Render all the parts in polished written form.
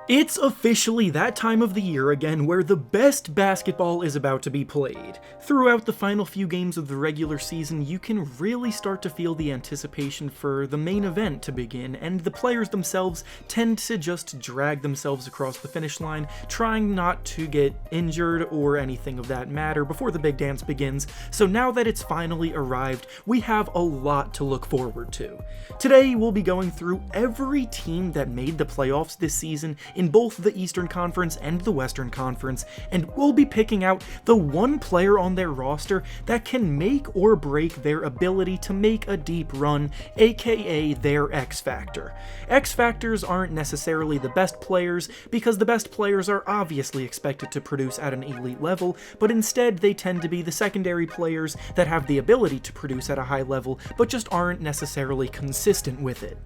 It's officially that time of the year again where the best basketball is about to be played. Throughout the final few games of the regular season, you can really start to feel the anticipation for the main event to begin, and the players themselves tend to just drag themselves across the finish line, trying not to get injured or anything of that matter before the big dance begins. So now that it's finally arrived, we have a lot to look forward to. Today, we'll be going through every team that made the playoffs this season in both the Eastern Conference and the Western Conference, and we'll be picking out the one player on their roster that can make or break their ability to make a deep run, aka their X Factor. X Factors aren't necessarily the best players, because the best players are obviously expected to produce at an elite level, but instead they tend to be the secondary players that have the ability to produce at a high level, but just aren't necessarily consistent with it.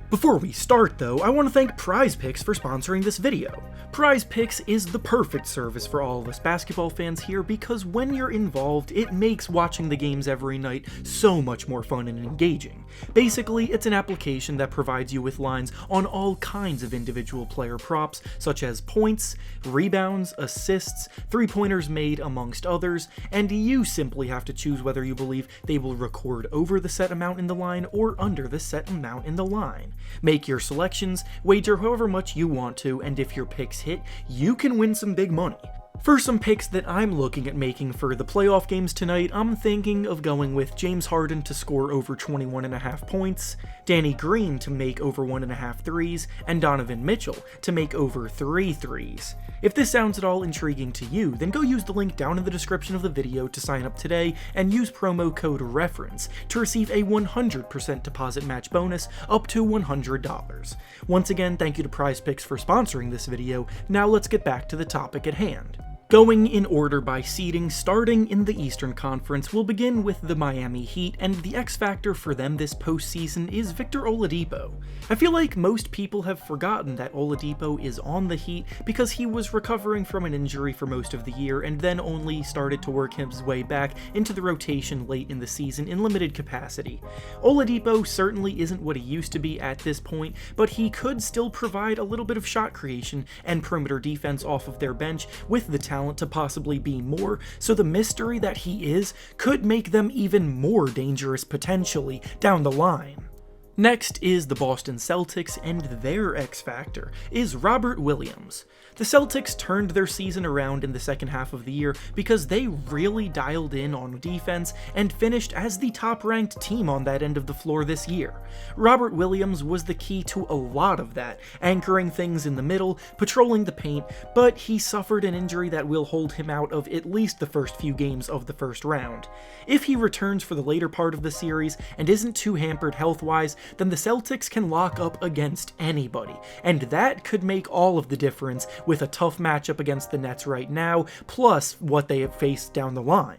Before we start though, I want to thank PrizePicks for sponsoring this video. PrizePicks is the perfect service for all of us basketball fans here because when you're involved, it makes watching the games every night so much more fun and engaging. Basically, it's an application that provides you with lines on all kinds of individual player props, such as points, rebounds, assists, three-pointers made, amongst others, and you simply have to choose whether you believe they will record over the set amount in the line or under the set amount in the line. Make your selections, wager however much you want to, and if your picks hit, you can win some big money. For some picks that I'm looking at making for the playoff games tonight, I'm thinking of going with James Harden to score over 21.5 points, Danny Green to make over 1.5 threes, and Donovan Mitchell to make over 3 threes. If this sounds at all intriguing to you, then go use the link down in the description of the video to sign up today and use promo code REFERENCE to receive a 100% deposit match bonus up to $100. Once again, thank you to PrizePicks for sponsoring this video. Now let's get back to the topic at hand. Going in order by seeding, starting in the Eastern Conference, we'll begin with the Miami Heat, and the X Factor for them this postseason is Victor Oladipo. I feel like most people have forgotten that Oladipo is on the Heat because he was recovering from an injury for most of the year and then only started to work his way back into the rotation late in the season in limited capacity. Oladipo certainly isn't what he used to be at this point, but he could still provide a little bit of shot creation and perimeter defense off of their bench with the talent to possibly be more, so the mystery that he is could make them even more dangerous potentially down the line. Next is the Boston Celtics, and their X Factor is Robert Williams. The Celtics turned their season around in the second half of the year because they really dialed in on defense and finished as the top-ranked team on that end of the floor this year. Robert Williams was the key to a lot of that, anchoring things in the middle, patrolling the paint, but he suffered an injury that will hold him out of at least the first few games of the first round. If he returns for the later part of the series and isn't too hampered health-wise, then the Celtics can lock up against anybody, and that could make all of the difference with a tough matchup against the Nets right now, plus what they have faced down the line.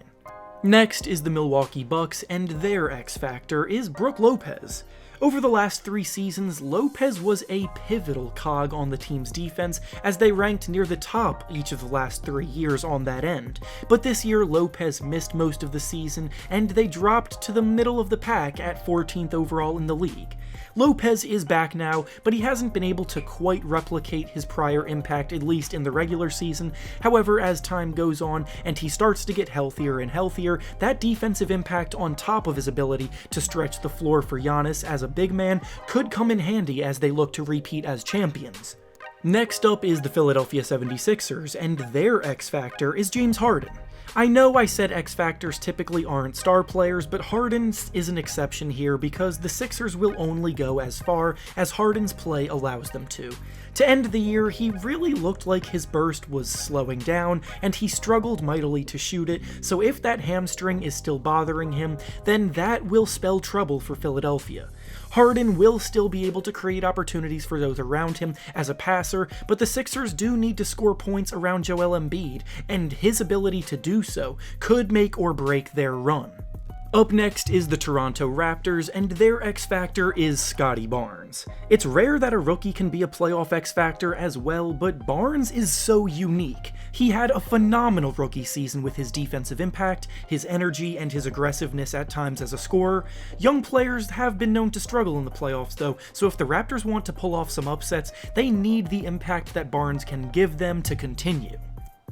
Next is the Milwaukee Bucks, and their X Factor is Brook Lopez. Over the last 3 seasons, Lopez was a pivotal cog on the team's defense as they ranked near the top each of the last 3 years on that end. But this year, Lopez missed most of the season, and they dropped to the middle of the pack at 14th overall in the league. Lopez is back now, but he hasn't been able to quite replicate his prior impact, at least in the regular season. However, as time goes on and he starts to get healthier and healthier, that defensive impact on top of his ability to stretch the floor for Giannis as a big man could come in handy as they look to repeat as champions. Next up is the Philadelphia 76ers, and their X Factor is James Harden. I know I said X Factors typically aren't star players, but Harden is an exception here because the Sixers will only go as far as Harden's play allows them to. To end the year, he really looked like his burst was slowing down, and he struggled mightily to shoot it, so if that hamstring is still bothering him, then that will spell trouble for Philadelphia. Harden will still be able to create opportunities for those around him as a passer, but the Sixers do need to score points around Joel Embiid, and his ability to do so could make or break their run. Up next is the Toronto Raptors, and their X-Factor is Scottie Barnes. It's rare that a rookie can be a playoff X-Factor as well, but Barnes is so unique. He had a phenomenal rookie season with his defensive impact, his energy, and his aggressiveness at times as a scorer. Young players have been known to struggle in the playoffs though, so if the Raptors want to pull off some upsets, they need the impact that Barnes can give them to continue.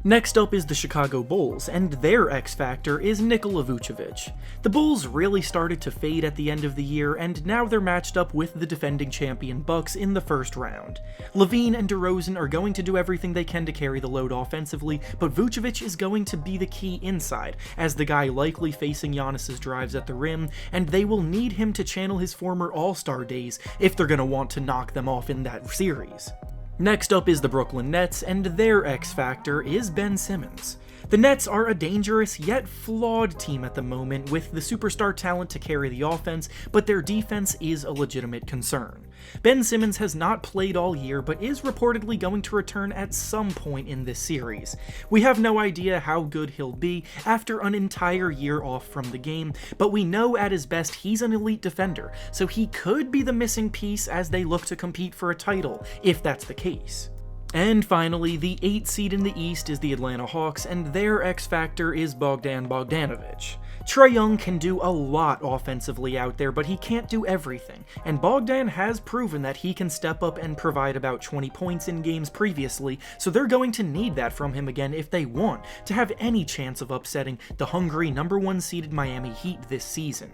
Next up is the Chicago Bulls, and their X-Factor is Nikola Vucevic. The Bulls really started to fade at the end of the year, and now they're matched up with the defending champion Bucks in the first round. LaVine and DeRozan are going to do everything they can to carry the load offensively, but Vucevic is going to be the key inside, as the guy likely facing Giannis's drives at the rim, and they will need him to channel his former All-Star days if they're going to want to knock them off in that series. Next up is the Brooklyn Nets, and their X-Factor is Ben Simmons. The Nets are a dangerous yet flawed team at the moment with the superstar talent to carry the offense, but their defense is a legitimate concern. Ben Simmons has not played all year, but is reportedly going to return at some point in this series. We have no idea how good he'll be after an entire year off from the game, but we know at his best he's an elite defender, so he could be the missing piece as they look to compete for a title, if that's the case. And finally, the 8th seed in the East is the Atlanta Hawks, and their X-Factor is Bogdanovic. Trae Young can do a lot offensively out there, but he can't do everything, and Bogdan has proven that he can step up and provide about 20 points in games previously, so they're going to need that from him again if they want to have any chance of upsetting the hungry #1 seeded Miami Heat this season.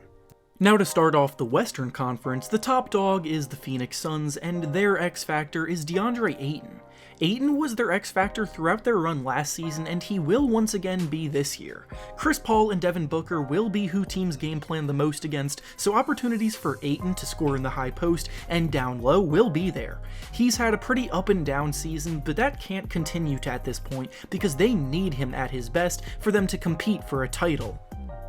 Now to start off the Western Conference, the top dog is the Phoenix Suns, and their X-Factor is Deandre Ayton. Ayton was their X-Factor throughout their run last season, and he will once again be this year. Chris Paul and Devin Booker will be who teams game plan the most against, so opportunities for Ayton to score in the high post and down low will be there. He's had a pretty up and down season, but that can't continue at this point because they need him at his best for them to compete for a title.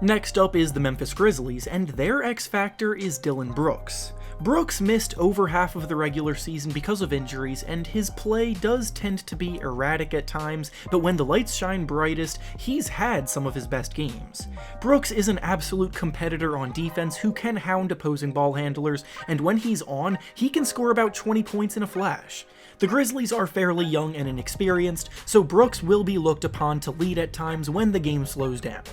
Next up is the Memphis Grizzlies, and their X-Factor is Dillon Brooks. Brooks missed over half of the regular season because of injuries, and his play does tend to be erratic at times, but when the lights shine brightest, he's had some of his best games. Brooks is an absolute competitor on defense who can hound opposing ball handlers, and when he's on, he can score about 20 points in a flash. The Grizzlies are fairly young and inexperienced, so Brooks will be looked upon to lead at times when the game slows down.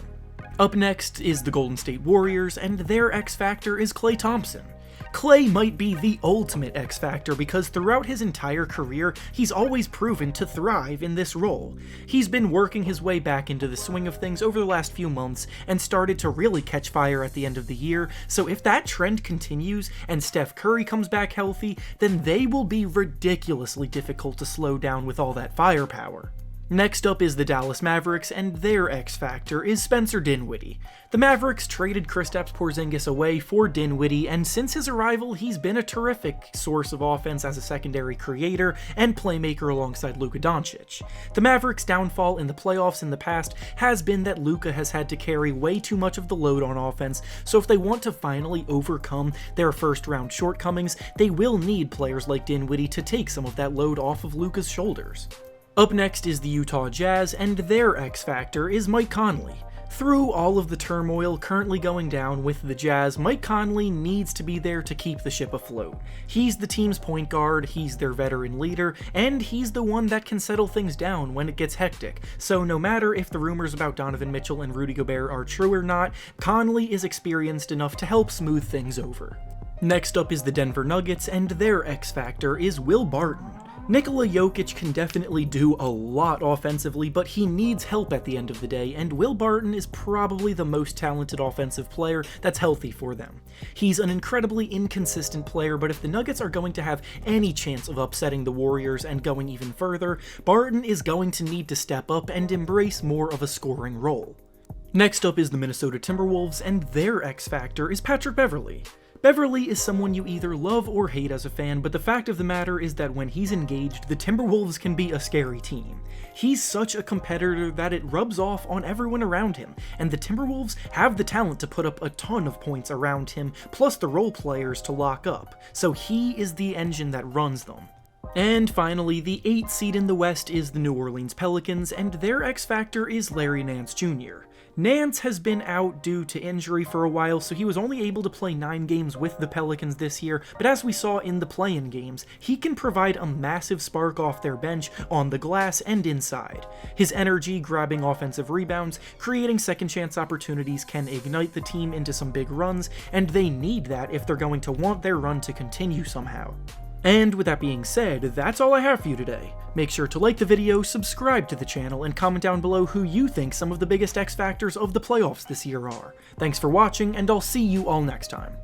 Up next is the Golden State Warriors, and their X-Factor is Klay Thompson. Klay might be the ultimate X-Factor because throughout his entire career, he's always proven to thrive in this role. He's been working his way back into the swing of things over the last few months and started to really catch fire at the end of the year, so if that trend continues and Steph Curry comes back healthy, then they will be ridiculously difficult to slow down with all that firepower. Next up is the Dallas Mavericks, and their X-Factor is Spencer Dinwiddie. The Mavericks traded Kristaps Porzingis away for Dinwiddie, and since his arrival, he's been a terrific source of offense as a secondary creator and playmaker alongside Luka Doncic. The Mavericks' downfall in the playoffs in the past has been that Luka has had to carry way too much of the load on offense, so if they want to finally overcome their first-round shortcomings, they will need players like Dinwiddie to take some of that load off of Luka's shoulders. Up next is the Utah Jazz, and their X-Factor is Mike Conley. Through all of the turmoil currently going down with the Jazz, Mike Conley needs to be there to keep the ship afloat. He's the team's point guard, he's their veteran leader, and he's the one that can settle things down when it gets hectic. So no matter if the rumors about Donovan Mitchell and Rudy Gobert are true or not, Conley is experienced enough to help smooth things over. Next up is the Denver Nuggets, and their X-Factor is Will Barton. Nikola Jokic can definitely do a lot offensively, but he needs help at the end of the day, and Will Barton is probably the most talented offensive player that's healthy for them. He's an incredibly inconsistent player, but if the Nuggets are going to have any chance of upsetting the Warriors and going even further, Barton is going to need to step up and embrace more of a scoring role. Next up is the Minnesota Timberwolves, and their X-Factor is Patrick Beverley. Beverley is someone you either love or hate as a fan, but the fact of the matter is that when he's engaged, the Timberwolves can be a scary team. He's such a competitor that it rubs off on everyone around him, and the Timberwolves have the talent to put up a ton of points around him, plus the role players to lock up, so he is the engine that runs them. And finally, the 8th seed in the West is the New Orleans Pelicans, and their X-Factor is Larry Nance Jr. Nance has been out due to injury for a while, so he was only able to play 9 games with the Pelicans this year, but as we saw in the play-in games, he can provide a massive spark off their bench on the glass and inside. His energy, grabbing offensive rebounds, creating second chance opportunities can ignite the team into some big runs, and they need that if they're going to want their run to continue somehow. And with that being said, that's all I have for you today. Make sure to like the video, subscribe to the channel, and comment down below who you think some of the biggest X factors of the playoffs this year are. Thanks for watching, and I'll see you all next time.